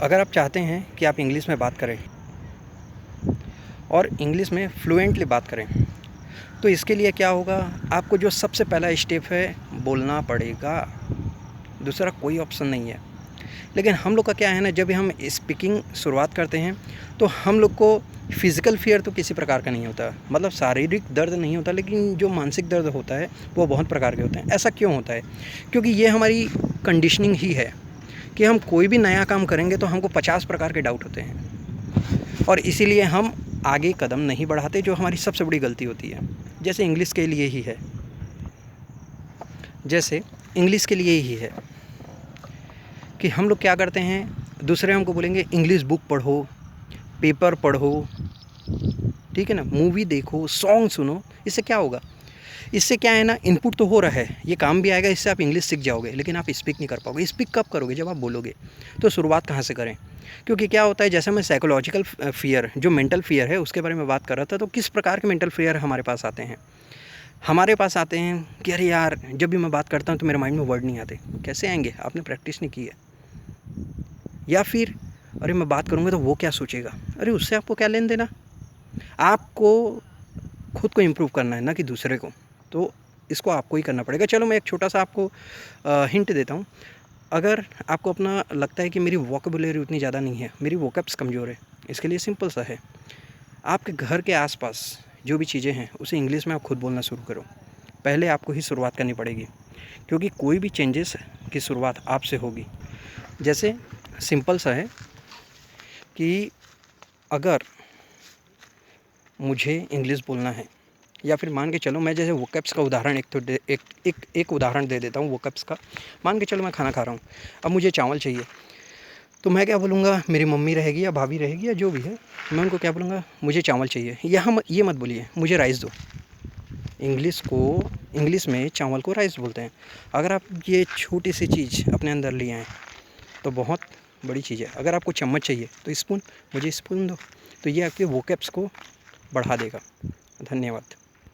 अगर आप चाहते हैं कि आप इंग्लिश में बात करें और इंग्लिश में फ्लुएंटली बात करें, तो इसके लिए क्या होगा, आपको जो सबसे पहला स्टेप है, बोलना पड़ेगा। दूसरा कोई ऑप्शन नहीं है। लेकिन हम लोग का क्या है ना, जब भी हम स्पीकिंग शुरुआत करते हैं तो हम लोग को फिज़िकल फियर तो किसी प्रकार का नहीं होता, मतलब शारीरिक दर्द नहीं होता, लेकिन जो मानसिक दर्द होता है वो बहुत प्रकार के होते हैं। ऐसा क्यों होता है? क्योंकि ये हमारी कंडीशनिंग ही है कि हम कोई भी नया काम करेंगे तो हमको 50 प्रकार के डाउट होते हैं और इसीलिए हम आगे कदम नहीं बढ़ाते, जो हमारी सबसे बड़ी गलती होती है। जैसे इंग्लिश के लिए ही है, जैसे इंग्लिश के लिए ही है कि हम लोग क्या करते हैं, दूसरे हमको बोलेंगे इंग्लिश बुक पढ़ो, पेपर पढ़ो, ठीक है ना, मूवी देखो, सॉन्ग सुनो। इससे क्या होगा? इससे क्या है ना, इनपुट तो हो रहा है, ये काम भी आएगा, इससे आप इंग्लिश सीख जाओगे, लेकिन आप स्पीक नहीं कर पाओगे। स्पीक कब करोगे? जब आप बोलोगे। तो शुरुआत कहाँ से करें? क्योंकि क्या होता है, जैसे मैं साइकोलॉजिकल फ़ियर, जो मेंटल फ़ियर है उसके बारे में बात कर रहा था, तो किस प्रकार के मेंटल फ़ियर हमारे पास आते हैं? हमारे पास आते हैं कि अरे यार, जब भी मैं बात करता हूँ तो मेरे माइंड में वर्ड नहीं आते। कैसे आएंगे? आपने प्रैक्टिस नहीं की है। या फिर अरे मैं बात करूँगा तो वो क्या सोचेगा? अरे उससे आपको क्या लेन देना? आपको खुद को इम्प्रूव करना है, ना कि दूसरे को। तो इसको आपको ही करना पड़ेगा। चलो मैं एक छोटा सा आपको हिंट देता हूँ। अगर आपको अपना लगता है कि मेरी वोकैबुलरी उतनी ज़्यादा नहीं है, मेरी वोकैब्स कमज़ोर है, इसके लिए सिंपल सा है, आपके घर के आसपास जो भी चीज़ें हैं उसे इंग्लिश में आप खुद बोलना शुरू करो। पहले आपको ही शुरुआत करनी पड़ेगी, क्योंकि कोई भी चेंजेस की शुरुआत आपसे होगी। जैसे सिंपल सा है कि अगर मुझे इंग्लिश बोलना है, या फिर मान के चलो मैं जैसे वोकैब्स का उदाहरण एक उदाहरण दे देता हूँ वोकैब्स का। मान के चलो मैं खाना खा रहा हूँ, अब मुझे चावल चाहिए, तो मैं क्या बोलूँगा? मेरी मम्मी रहेगी या भाभी रहेगी या जो भी है, मैं उनको क्या बोलूँगा? मुझे चावल चाहिए। यहाँ ये मत बोलिए मुझे राइस दो। इंग्लिश में चावल को राइस बोलते हैं। अगर आप ये छोटी सी चीज़ अपने अंदर ले आएँ तो बहुत बड़ी चीज़ है। अगर आपको चम्मच चाहिए तो स्पून, मुझे स्पून दो। तो ये आपके वोकैब्स को बढ़ा देगा। धन्यवाद।